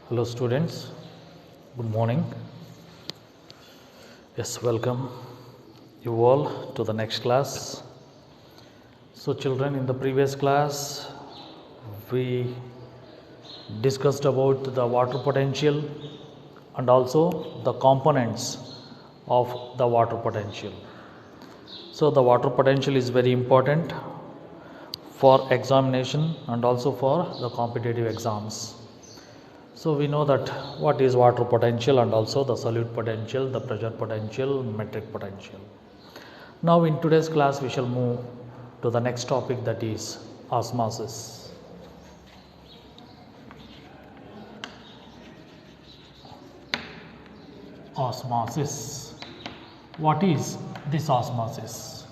Hello students, good morning. Yes, welcome you all to the next class. So children, in the previous class we discussed about the water potential and also the components of the water potential. So the water potential is very important for examination and also for the competitive exams. So we know that what is water potential and also the solute potential, the pressure potential, metric potential. Now in today's class we shall move to the next topic, that is osmosis. Osmosis. What is this osmosis?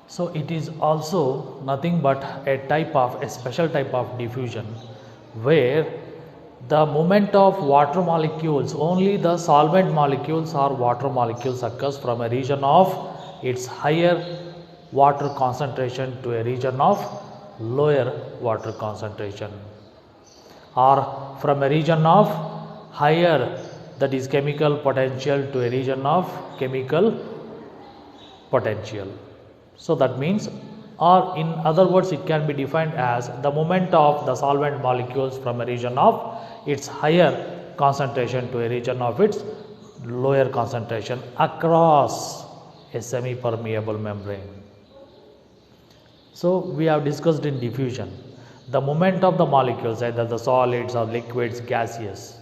So it is also nothing but a special type of diffusion where the movement of water molecules, only the solvent molecules or water molecules occurs from a region of its higher water concentration to a region of lower water concentration, or from a region of higher, that is chemical potential, to a region of chemical potential. So that means, or in other words, it can be defined as the movement of the solvent molecules from a region of its higher concentration to a region of its lower concentration across a semi-permeable membrane. So we have discussed in diffusion the movement of the molecules, either the solids or liquids, gaseous,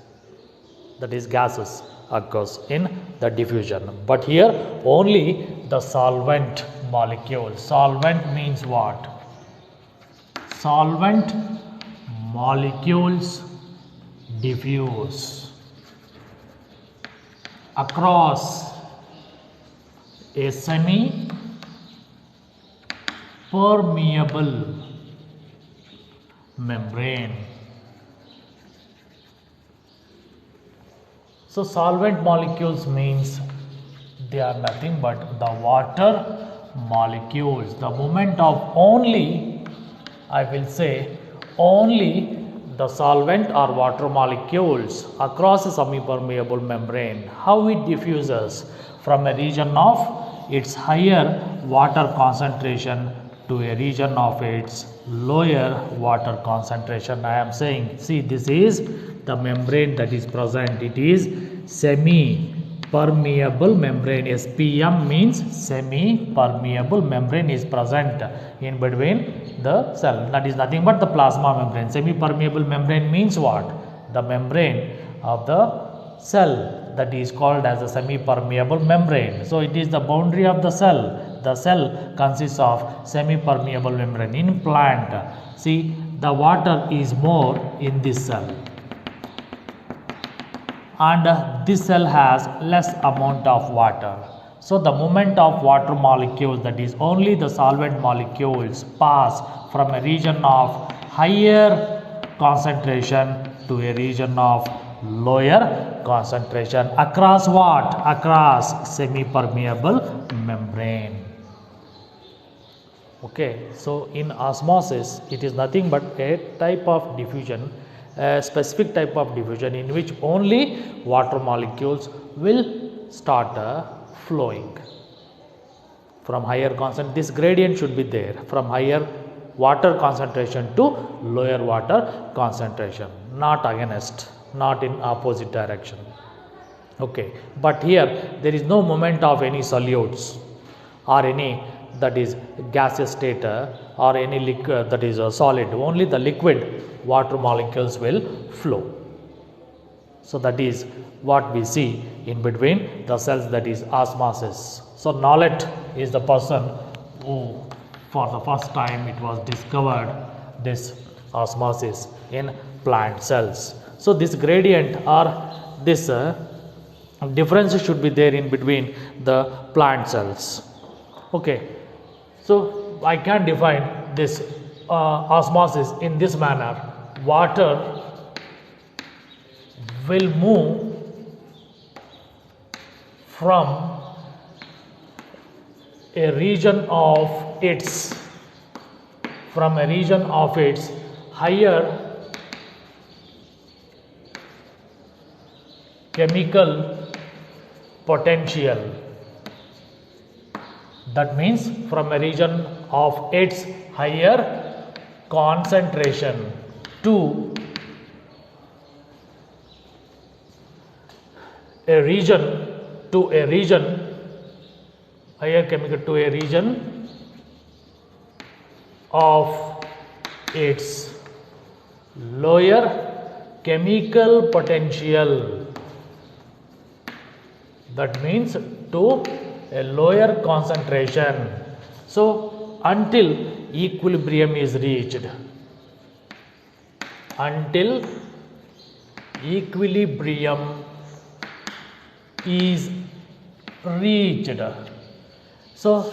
that is gases, occurs in the diffusion. But here only the solvent molecule. Solvent means what? Solvent molecules diffuse across a semi permeable membrane. So solvent molecules means they are nothing but the water molecules. The movement of only, I will say, only the solvent or water molecules across a semi-permeable membrane. How it diffuses? From a region of its higher water concentration to a region of its lower water concentration. I am saying, see, this is the membrane that is present. It is semi-permeable membrane. SPM means semi-permeable membrane is present in between the cell. That is nothing but the plasma membrane. Semi-permeable membrane means what? The membrane of the cell, that is called as a semi-permeable membrane. So it is the boundary of the cell. The cell consists of semi-permeable membrane. In plant, see, the water is more in this cell, and this cell has less amount of water. So the movement of water molecules, that is only the solvent molecules, pass from a region of higher concentration to a region of lower concentration across what? Across semi-permeable membrane. Okay, so in osmosis it is nothing but a type of diffusion, a specific type of diffusion in which only water molecules will start flowing from higher concentration. This gradient should be there from higher water concentration to lower water concentration, not against, not in opposite direction. Okay, but here there is no movement of any solutes or any, that is gaseous state, or any liquid, that is a solid. Only the liquid water molecules will flow. So that is what we see in between the cells, that is osmosis. So Nollet is the person who for the first time it was discovered this osmosis in plant cells. So this gradient or this difference should be there in between the plant cells. Okay, so I can define this osmosis in this manner. Water will move from a region of its higher chemical potential. That means from a region of its higher concentration to a region higher chemical to a region of its lower chemical potential. That means to a lower concentration. So until equilibrium is reached. Until equilibrium is reached. So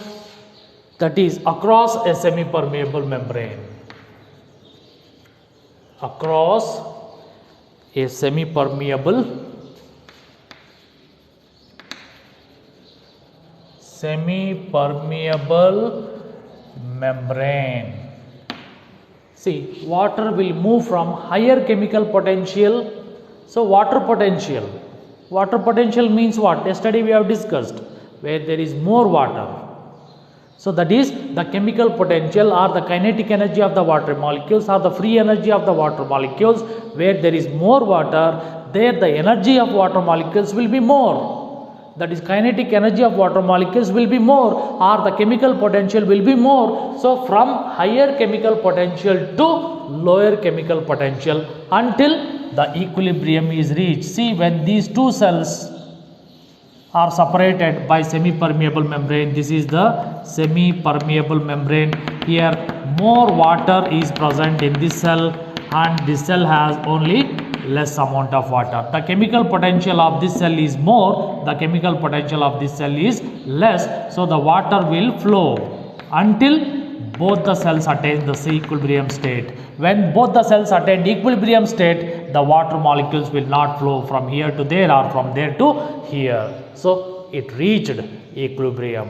that is across a semi-permeable membrane. Across a semi-permeable membrane. See, water will move from higher chemical potential. So water potential means what? Yesterday we have discussed, where there is more water. So that is the chemical potential or the kinetic energy of the water molecules or the free energy of the water molecules. Where there is more water, there the energy of water molecules will be more. That is, kinetic energy of water molecules will be more, or the chemical potential will be more. So from higher chemical potential to lower chemical potential until the equilibrium is reached. See, when these two cells are separated by semi-permeable membrane, this is the semi-permeable membrane. Here more water is present in this cell and this cell has only less amount of water. The chemical potential of this cell is more, the chemical potential of this cell is less. So the water will flow until both the cells attain the equilibrium state. When both the cells attain equilibrium state, the water molecules will not flow from here to there or from there to here. So it reached equilibrium.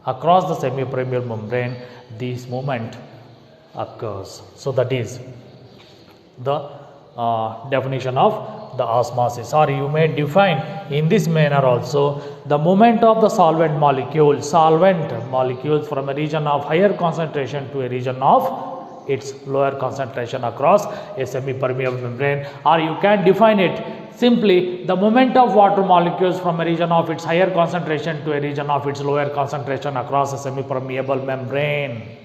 Across the semi-permeable membrane, this movement occurs. So that is the definition of the osmosis, or you may define in this manner also: the movement of the solvent molecules from a region of higher concentration to a region of its lower concentration across a semi-permeable membrane. Or you can define it simply: the movement of water molecules from a region of its higher concentration to a region of its lower concentration across a semi-permeable membrane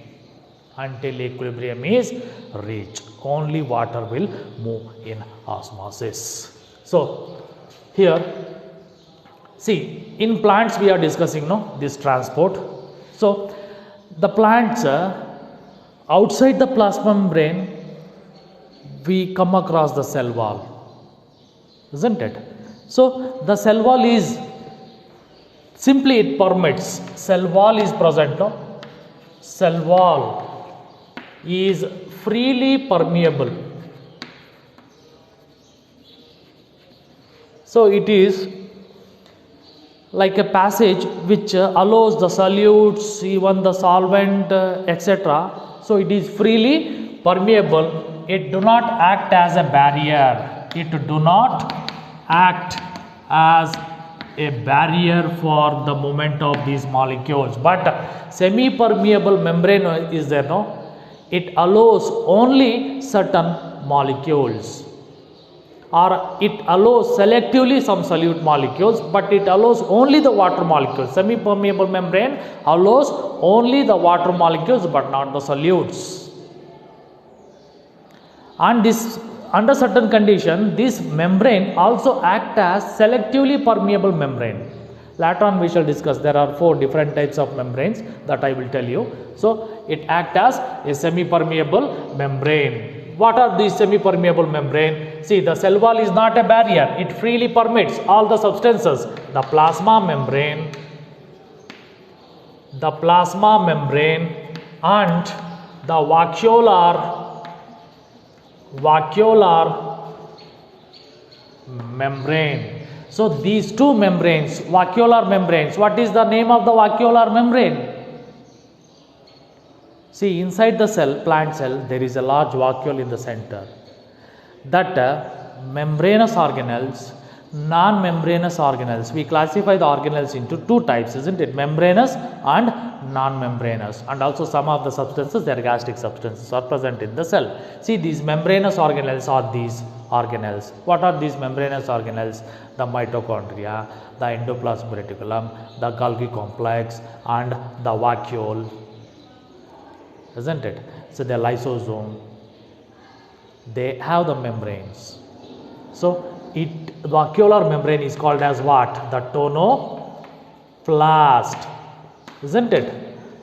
until equilibrium is reached. Only water will move in osmosis. So here, see, in plants we are discussing this transport. So the plants outside the plasma membrane, we come across the cell wall, isn't it? So the cell wall is simply, it permits, cell wall is present, cell wall is freely permeable. So it is like a passage which allows the solutes, even the solvent, etc. So it is freely permeable. It do not act as a barrier. It do not act as a barrier for the movement of these molecules. But semi-permeable membrane is there, it allows only certain molecules, or it allows selectively some solute molecules, but it allows only the water molecules. Semi-permeable membrane allows only the water molecules but not the solutes. And this, under certain condition, this membrane also acts as selectively permeable membrane. Later on we shall discuss. There are 4 different types of membranes that I will tell you. So it acts as a semi-permeable membrane. What are these semi-permeable membrane? See, the cell wall is not a barrier. It freely permits all the substances. The plasma membrane and the vacuolar membrane. So these two membranes, vacuolar membranes, what is the name of the vacuolar membrane? See, inside the cell, plant cell, there is a large vacuole in the center. That membranous organelles, non-membranous organelles. We classify the organelles into two types, isn't it? Membranous and non-membranous. And also some of the substances, they are gastric substances, are present in the cell. See, these membranous organelles are these organelles. What are these membranous organelles? The mitochondria, the endoplasmic reticulum, the Golgi complex, and the vacuole, isn't it? So the lysosome, they have the membranes. So the vacuolar membrane is called as what? The tonoplast, isn't it?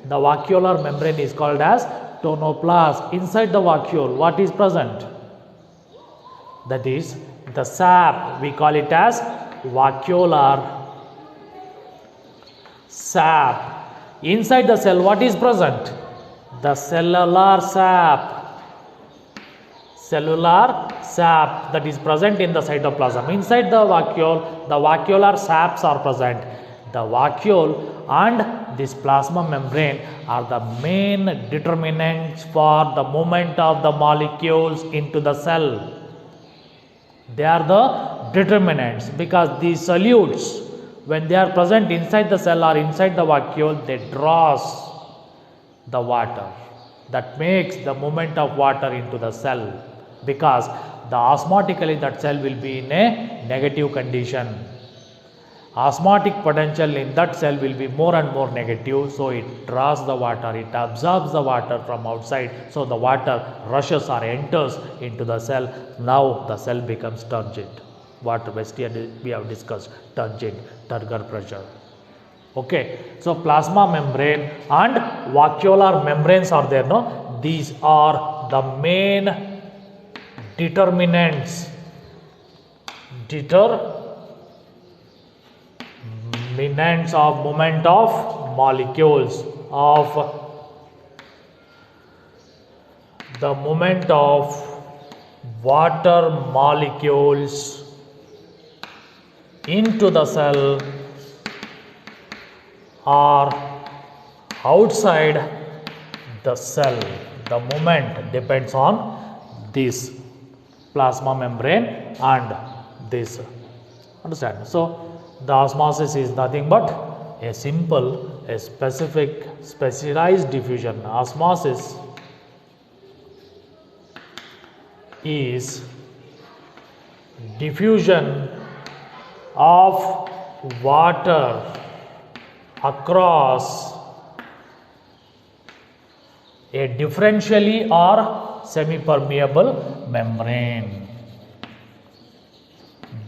The vacuolar membrane is called as tonoplast. Inside the vacuole, what is present? That is the sap. We call it as vacuolar sap. Inside the cell, what is present? The cellular sap. Cellular sap that is present in the cytoplasm. Inside the vacuolar saps are present. The vacuole and this plasma membrane are the main determinants for the movement of the molecules into the cell. They are the determinants because these solutes, when they are present inside the cell or inside the vacuole, they draws the water. That makes the movement of water into the cell, because the osmotically that cell will be in a negative condition. Osmotic potential in that cell will be more and more negative, so it draws the water, it absorbs the water from outside, so the water rushes or enters into the cell. Now the cell becomes turgid. What we have discussed, turgid, turgor pressure. Okay, so plasma membrane and vacuolar membranes are there, no? These are the main determinants of movement of molecules, of the movement of water molecules into the cell or outside the cell. The movement depends on this plasma membrane and this. Understand? So the osmosis is nothing but a simple, a specific, specialized diffusion. Osmosis is diffusion of water across a differentially or semi-permeable membrane.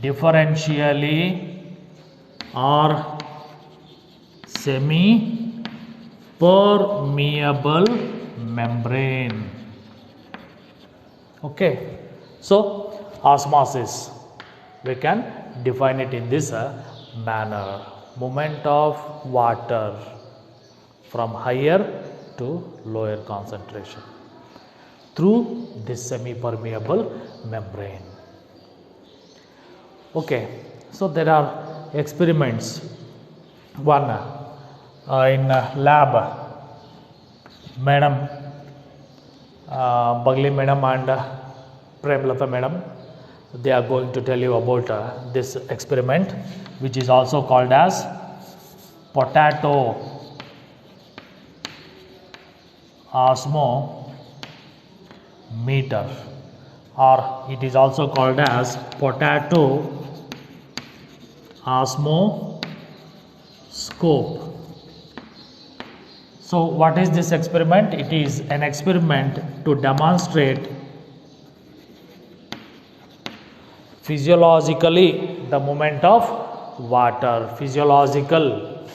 Differentially or semi-permeable membrane. Okay, so osmosis, we can define it in this manner: movement of water from higher to lower concentration through this semi-permeable membrane. Okay, so there are experiments. One in lab, Madam Bagli Madam and Premlata Madam, they are going to tell you about this experiment, which is also called as potato osmometer, or it is also called as potato osmoscope. So what is this experiment? It is an experiment to demonstrate physiologically the movement of water. Physiological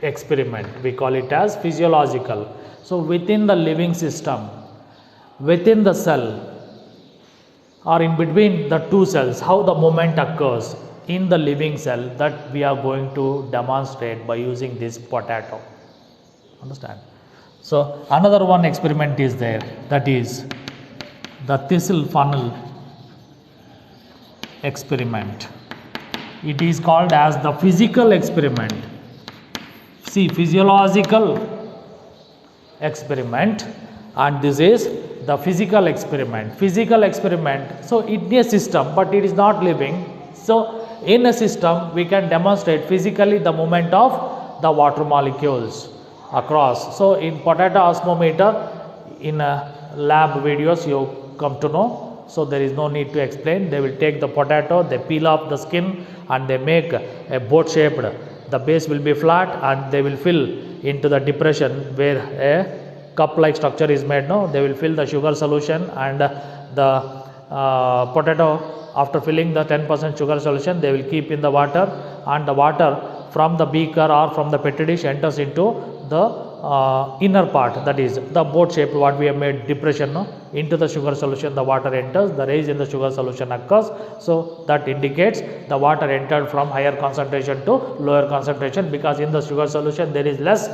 experiment, we call it as physiological. So within the living system, within the cell, or in between the two cells, how the movement occurs in the living cell, that we are going to demonstrate by using this potato. Understand? So another one experiment is there, that is the thistle funnel experiment. It is called as the physical experiment. See, physiological experiment, and this is the physical experiment. Physical experiment, so it is a system but it is not living. So in a system we can demonstrate physically the movement of the water molecules across. So in potato osmometer, in lab videos you come to know, so there is no need to explain. They will take the potato, they peel off the skin and they make a boat shaped, the base will be flat and they will fill into the depression where a cup like structure is made. No, they will fill the sugar solution and the potato, after filling the 10% sugar solution, they will keep in the water, and the water from the beaker or from the petri dish enters into the inner part, that is the boat shape what we have made depression, no? Into the sugar solution the water enters, the rise in the sugar solution occurs. So that indicates the water entered from higher concentration to lower concentration, because in the sugar solution there is less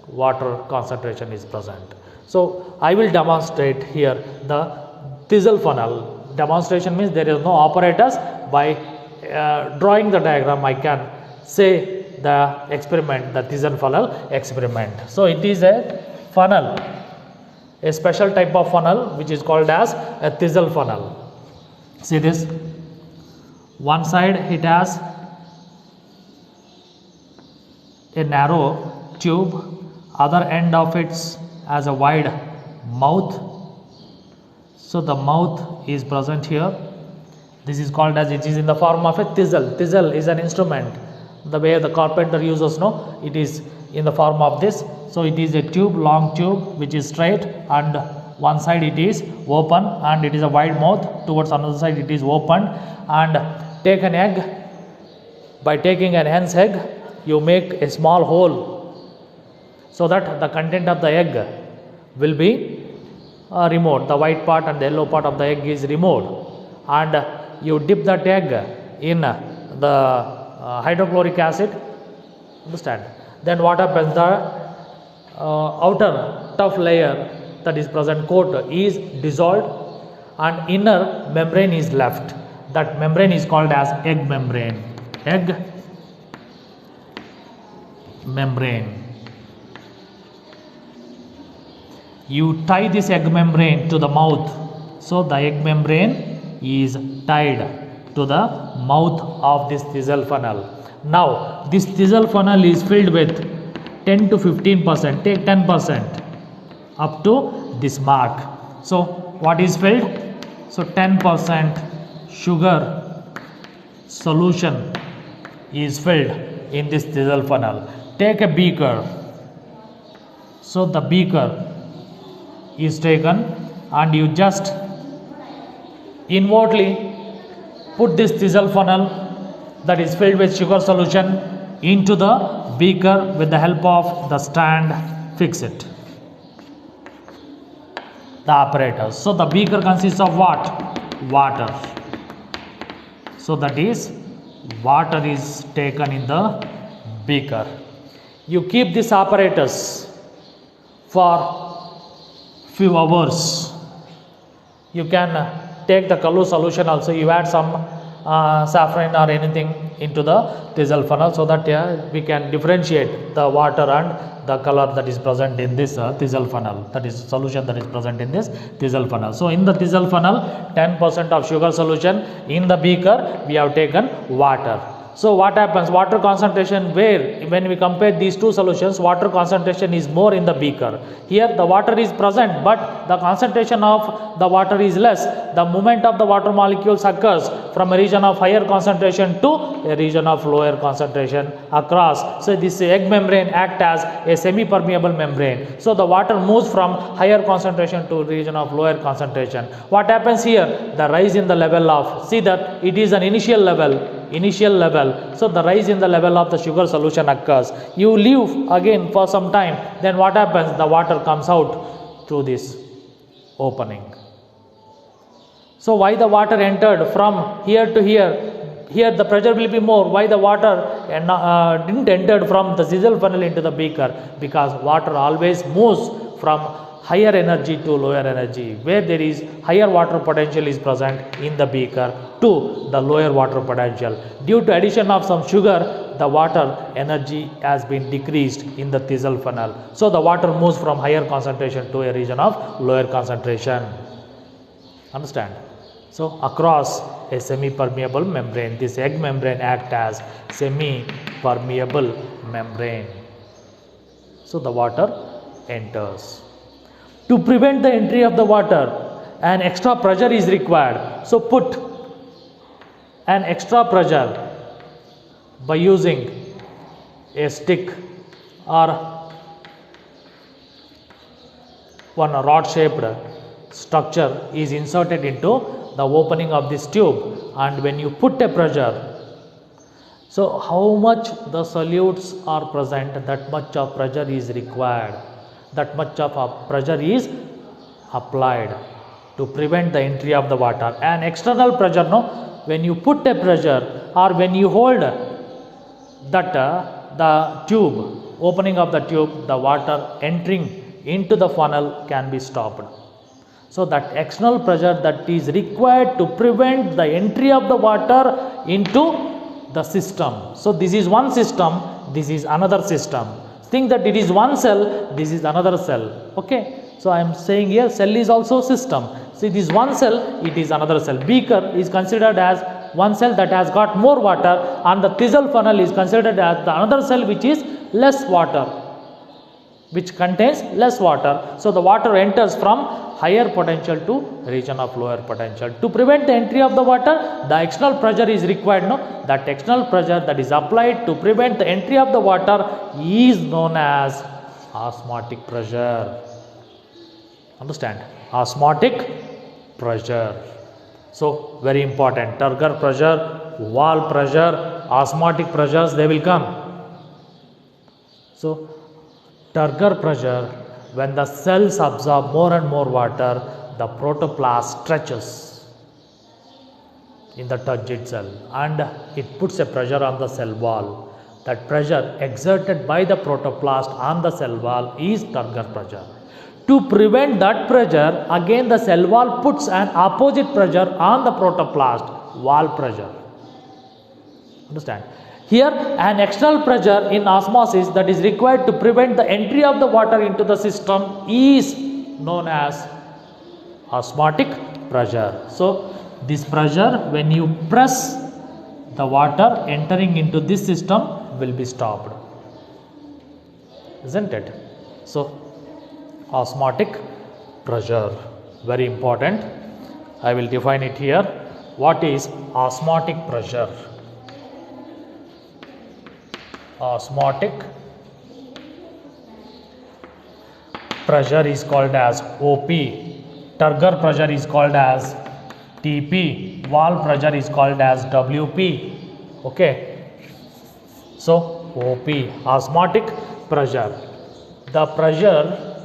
water concentration is present. So I will demonstrate here the Thissell funnel. Demonstration means there is no apparatus. By drawing the diagram I can say the experiment, the Thissell funnel experiment. So it is a funnel, a special type of funnel which is called as a Thissell funnel. See this, one side it has a narrow tube, other end of it has a wide mouth. So the mouth is present here. This is called as, it is in the form of a Thissell. Thissell is an instrument, the way the carpenter uses, no, it is in the form of this. So it is a tube, long tube which is straight, and one side it is open and it is a wide mouth, towards another side it is open. And take an egg, by taking an hen's egg you make a small hole so that the content of the egg will be removed, the white part and the yellow part of the egg is removed, and you dip that egg in the hydrochloric acid, understand. Then what happens, the outer tough layer that is present, coat, is dissolved and inner membrane is left. That membrane is called as egg membrane. Egg membrane. You tie this egg membrane to the mouth, so the egg membrane is tied to the mouth of this Thissell funnel. Now this Thissell funnel is filled with 10 to 15%, take 10% up to this mark. So what is filled? So 10% sugar solution is filled in this Thissell funnel. Take a beaker. So the beaker is taken and you just inwardly put this Thissell funnel that is filled with sugar solution into the beaker with the help of the stand. Fix it, the apparatus. So the beaker consists of what? Water. So that is, water is taken in the beaker. You keep this apparatus for few hours. You can take the color solution also, you add some saffron or anything into the Thissell funnel, so that we can differentiate the water and the color that is present in this Thissell funnel, that is solution that is present in this Thissell funnel. So in the Thissell funnel, 10% of sugar solution, in the beaker we have taken water. So what happens, water concentration, where when we compare these two solutions, water concentration is more in the beaker. Here the water is present but the concentration of the water is less. The movement of the water molecules occurs from a region of higher concentration to a region of lower concentration across. So this egg membrane acts as a semi-permeable membrane. So the water moves from higher concentration to region of lower concentration. What happens here? The rise in the level of, see that it is an initial level, so the rise in the level of the sugar solution occurs. You leave again for some time, then what happens? The water comes out through this opening. So why the water entered from here to here? Here the pressure will be more. Why the water didn't enter from the Thissell funnel into the beaker? Because water always moves from higher energy to lower energy. Where there is higher water potential is present in the beaker to the lower water potential. Due to addition of some sugar, the water energy has been decreased in the Thissell funnel. So the water moves from higher concentration to a region of lower concentration. Understand? So across a semi-permeable membrane, this egg membrane acts as semi-permeable membrane. So the water enters. To prevent the entry of the water, an extra pressure is required. So put an extra pressure by using a stick or one rod shaped structure is inserted into the opening of this tube, and when you put a pressure, so how much the solutes are present, that much of pressure is required, that much of pressure is applied to prevent the entry of the water. An external pressure, no, when you put a pressure or when you hold that the tube, opening of the tube, the water entering into the funnel can be stopped. So that external pressure that is required to prevent the entry of the water into the system. So this is one system, this is another system. Think that it is one cell, this is another cell. Okay. So I am saying here cell is also system. So it is one cell, it is another cell. Beaker is considered as one cell that has got more water, and the Thissell funnel is considered as the another cell which is less water, which contains less water. So the water enters from higher potential to region of lower potential. To prevent the entry of the water, the external pressure is required. No, that external pressure that is applied to prevent the entry of the water is known as osmotic pressure. Understand? Osmotic pressure. So very important. Turgor pressure, wall pressure, osmotic pressures, they will come. So Turgor pressure, when the cells absorb more and more water, the protoplast stretches in the turgid cell and it puts a pressure on the cell wall. That pressure exerted by the protoplast on the cell wall is Turgor pressure. To prevent that pressure, again the cell wall puts an opposite pressure on the protoplast, wall pressure. Understand? Here an external pressure in osmosis that is required to prevent the entry of the water into the system is known as osmotic pressure. So this pressure, when you press, the water entering into this system will be stopped, isn't it? So osmotic pressure, very important. I will define it here. What is osmotic pressure? Osmotic pressure is called as OP. Turgor pressure is called as TP. Wall pressure is called as WP. Okay. So OP, osmotic pressure. The pressure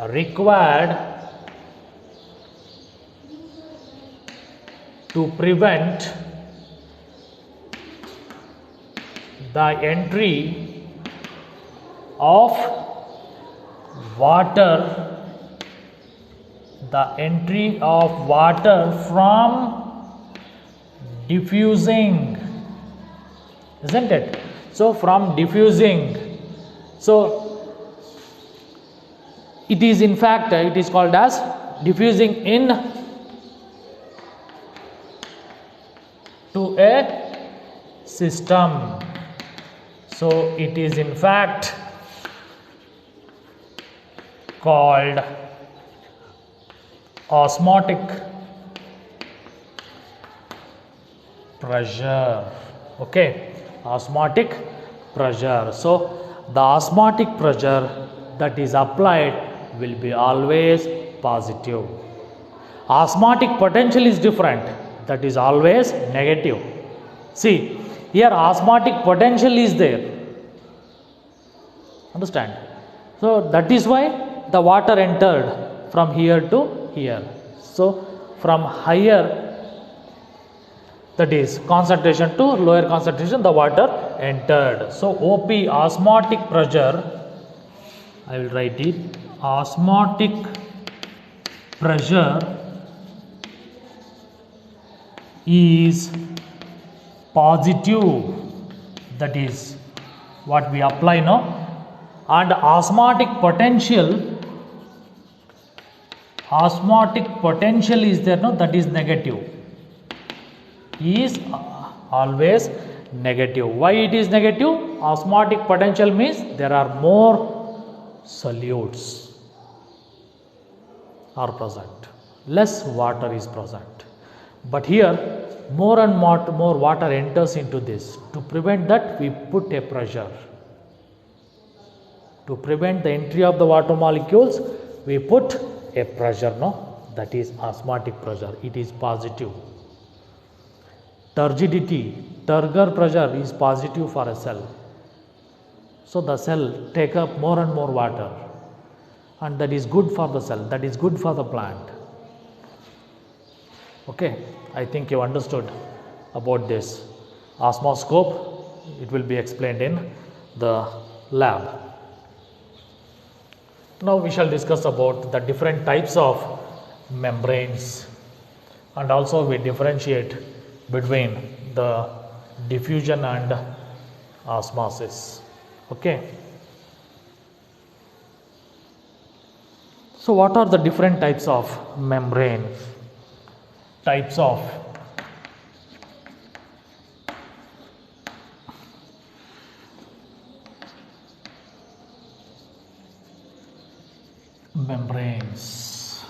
required to prevent the entry of water, from diffusing, isn't it? So from diffusing, so it is in fact it is called as diffusing in to a system. So it is in fact called osmotic pressure. Okay, osmotic pressure. So the osmotic pressure that is applied will be always positive. Osmotic potential is different, that is always negative. See, here osmotic potential is there. Understand? So that is why the water entered from here to here. So from higher, that is concentration, to lower concentration, the water entered. So OP, osmotic pressure, I will write it. Osmotic pressure is positive, that is what we apply now, and osmotic potential is there, no, that is negative, is always negative. Why it is negative? Osmotic potential means there are more solutes are present, less water is present. But here more and more water enters into this. To prevent that, we put a pressure. To prevent the entry of the water molecules, we put a pressure, no, that is osmotic pressure. It is positive. Turgor pressure is positive for a cell. So the cell take up more and more water, and that is good for the cell, that is good for the plant. Okay, I think you understood about this osmoscope. It will be explained in the lab. Now we shall discuss about the different types of membranes, and also we differentiate between the diffusion and osmosis. Okay. So what are the different types of membrane? Types of membranes.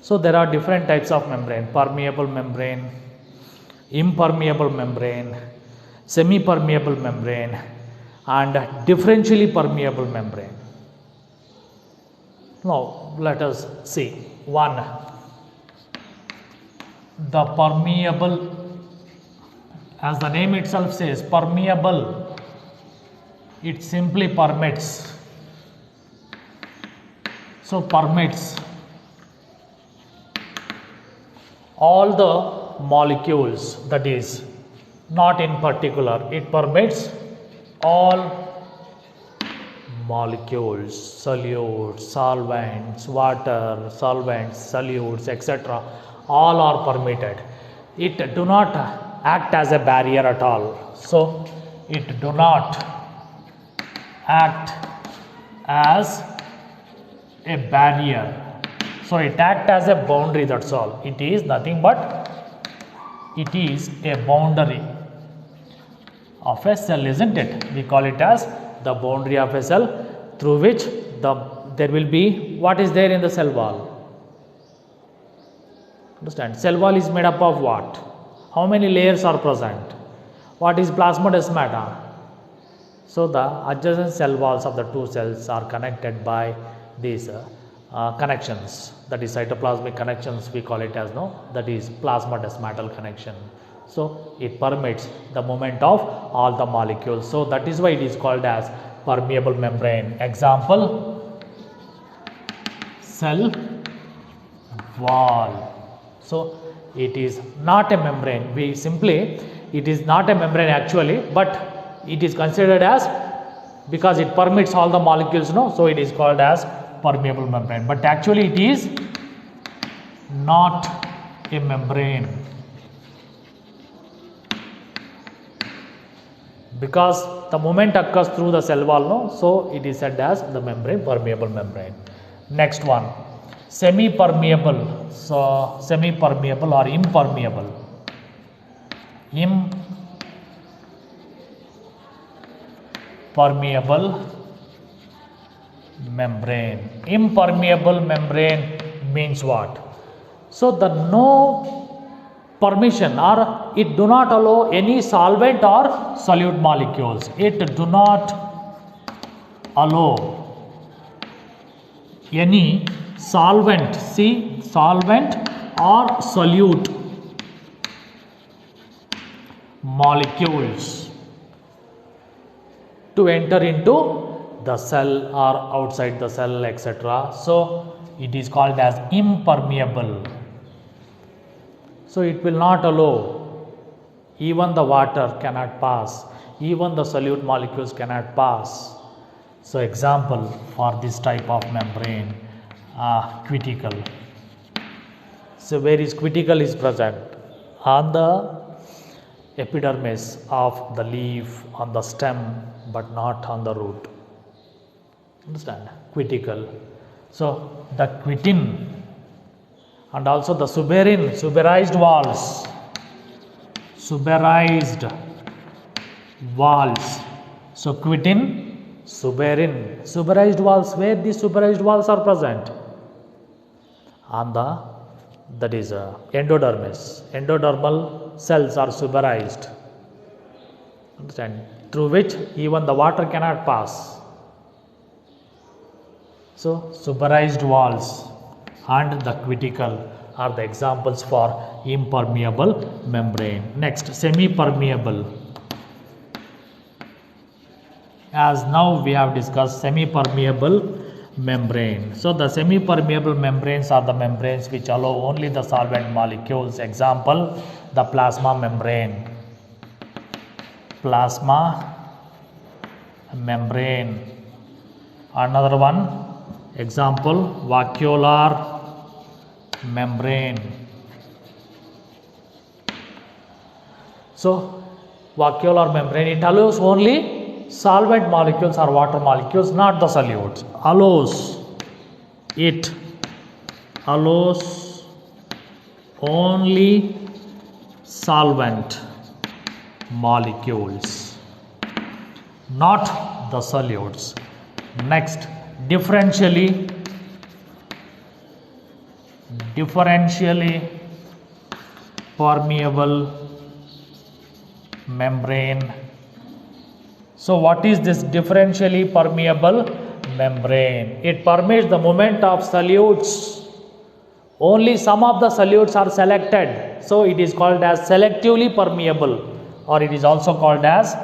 So there are different types of membrane: permeable membrane, impermeable membrane, semi-permeable membrane, and differentially permeable membrane. Now let us see. One, the permeable, as the name itself says, permeable, it simply permits. So permits all the molecules, that is not in particular, it permits all molecules, solutes, solvents, water, solvents, solutes, etc. all are permitted. It do not act as a barrier at all. So it do not act as a barrier. So it act as a boundary, that's all. It is nothing but it is a boundary of a cell, isn't it? We call it as the boundary of a cell, through which there will be, what is there in the cell wall? Understand? Cell wall is made up of what? How many layers are present? What is plasmodesmata? So the adjacent cell walls of the two cells are connected by these connections, that is cytoplasmic connections, we call it as, no, that is plasmodesmatal connection. So it permits the movement of all the molecules. So that is why it is called as permeable membrane. Example, cell wall. So it is not a membrane. It is not a membrane actually, but it is considered as, because it permits all the molecules, no, so it is called as permeable membrane. But actually it is not a membrane, because the movement occurs through the cell wall, no, so it is said as the membrane, permeable membrane. Next one, semi-permeable. So semi-permeable or impermeable. Impermeable membrane. Impermeable membrane means what? So the no permission, or it do not allow any solvent or solute molecules. It do not allow any solvent, see, solvent or solute molecules to enter into the cell or outside the cell, etc. So it is called as impermeable. So it will not allow, even the water cannot pass, even the solute molecules cannot pass. So example for this type of membrane, cuticle. So where is cuticle is present? On the epidermis of the leaf on the stem but not on the root. Understand? Cuticle. So the quitin and also the suberin, suberized walls. Suberized walls. So quitin, suberin, suberized walls. Where these suberized walls are present? On the, that is endodermis. Endodermal cells are suberized. Understand? Through which even the water cannot pass. So suberized walls and the cuticle are the examples for impermeable membrane. Next, semi-permeable. As now we have discussed semi-permeable membrane. So the semi-permeable membranes are the membranes which allow only the solvent molecules. Example, the plasma membrane. Plasma membrane. Another one, example, vacuolar membrane. So vacuolar membrane, it allows only solvent molecules or water molecules, not the solutes. It allows only solvent molecules, not the solutes. Next, differentially permeable membrane. So what is this differentially permeable membrane? It permits the movement of solutes. Only some of the solutes are selected. So it is called as selectively permeable, or it is also called as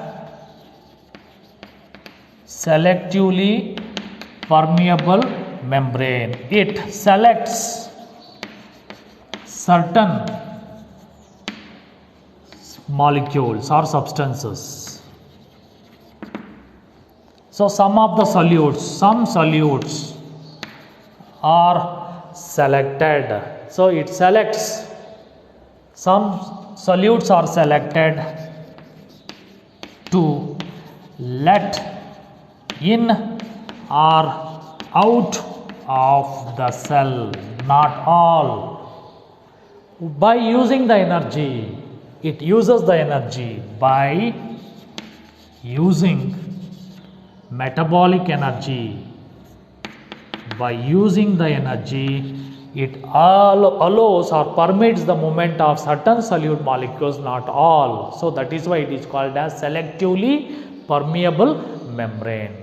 selectively permeable membrane. It selects certain molecules or substances. So some solutes are selected. So it selects, some solutes are selected to let in or out of the cell, not all. By using the energy, it uses the energy by using metabolic energy. By using the energy, it allows or permits the movement of certain solute molecules, not all. So that is why it is called as selectively permeable membrane.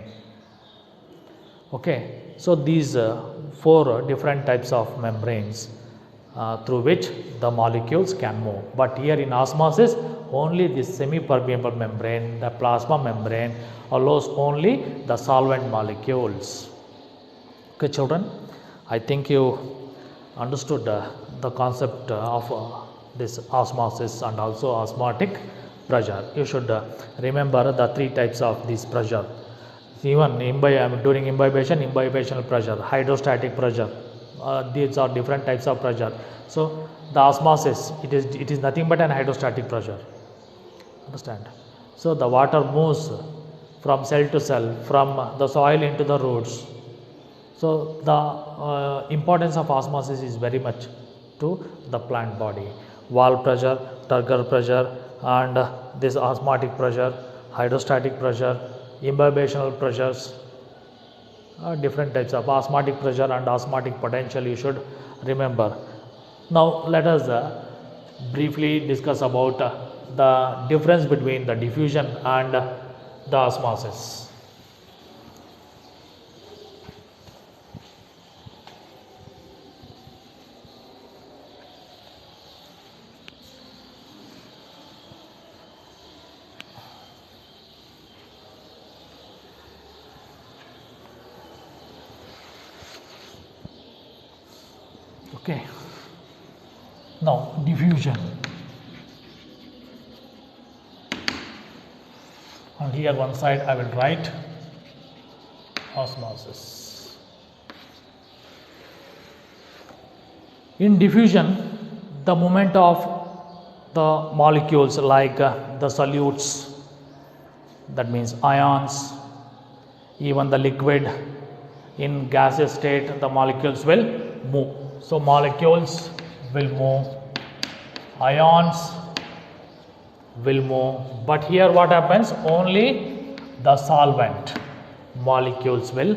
Okay, so these four different types of membranes through which the molecules can move. But here in osmosis, only this semi-permeable membrane, the plasma membrane, allows only the solvent molecules. Okay, children, I think you understood the concept of this osmosis and also osmotic pressure. You should remember the three types of this pressure. Even during imbibitional pressure, hydrostatic pressure. These are different types of pressure. So the osmosis, it is nothing but an hydrostatic pressure. Understand? So the water moves from cell to cell, from the soil into the roots. So the importance of osmosis is very much to the plant body. Wall pressure, turgor pressure, and this osmotic pressure, hydrostatic pressure, imbibitional pressures, different types of osmotic pressure and osmotic potential you should remember. Now let us briefly discuss about the difference between the diffusion and the osmosis. Okay, now diffusion, and here one side I will write osmosis. In diffusion, the movement of the molecules like the solutes, that means ions, even the liquid in gaseous state, the molecules will move. So molecules will move, ions will move, but here what happens, only the solvent molecules will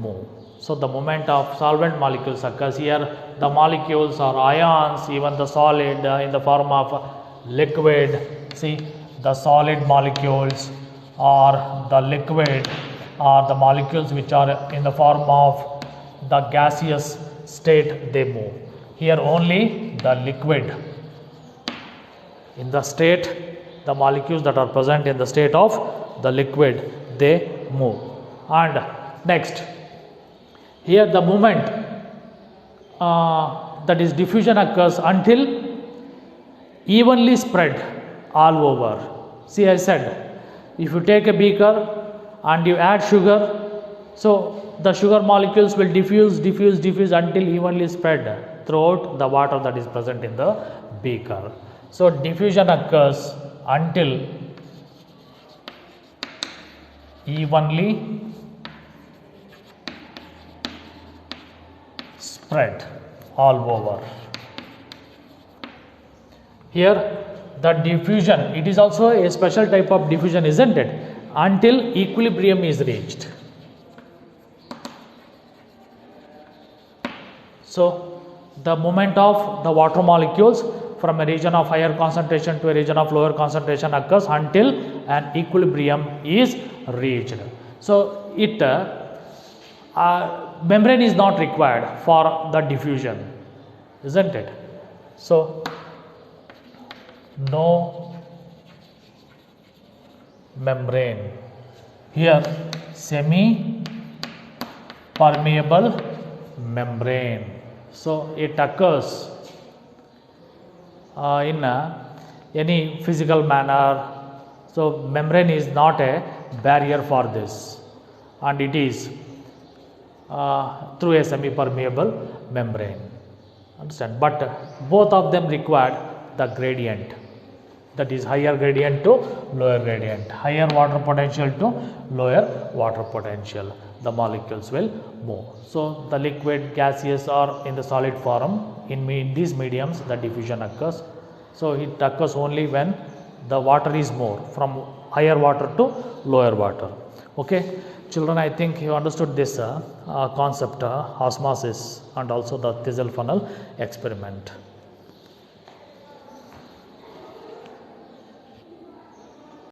move. So the movement of solvent molecules occurs here. The molecules or ions, even the solid in the form of liquid, see the solid molecules or the liquid or the molecules which are in the form of the gaseous state, they move. Here only the liquid in the state, the molecules that are present in the state of the liquid, they move. And next, here the movement that is diffusion occurs until evenly spread all over. See, I said if you take a beaker and you add sugar, so the sugar molecules will diffuse until evenly spread throughout the water that is present in the beaker. So diffusion occurs until evenly spread all over. Here the diffusion, it is also a special type of diffusion, isn't it? Until equilibrium is reached. So the movement of the water molecules from a region of higher concentration to a region of lower concentration occurs until an equilibrium is reached. So it membrane is not required for the diffusion, isn't it? So no membrane. Here semi permeable membrane. So it occurs in any physical manner. So membrane is not a barrier for this, and it is through a semi permeable membrane. Understand? But both of them require the gradient, that is higher gradient to lower gradient, higher water potential to lower water potential, the molecules will move. So the liquid, gaseous or in the solid form, in these mediums the diffusion occurs. So it occurs only when the water is more, from higher water to lower water. Okay, children, I think you understood this concept, osmosis, and also the Thistlefunnel experiment.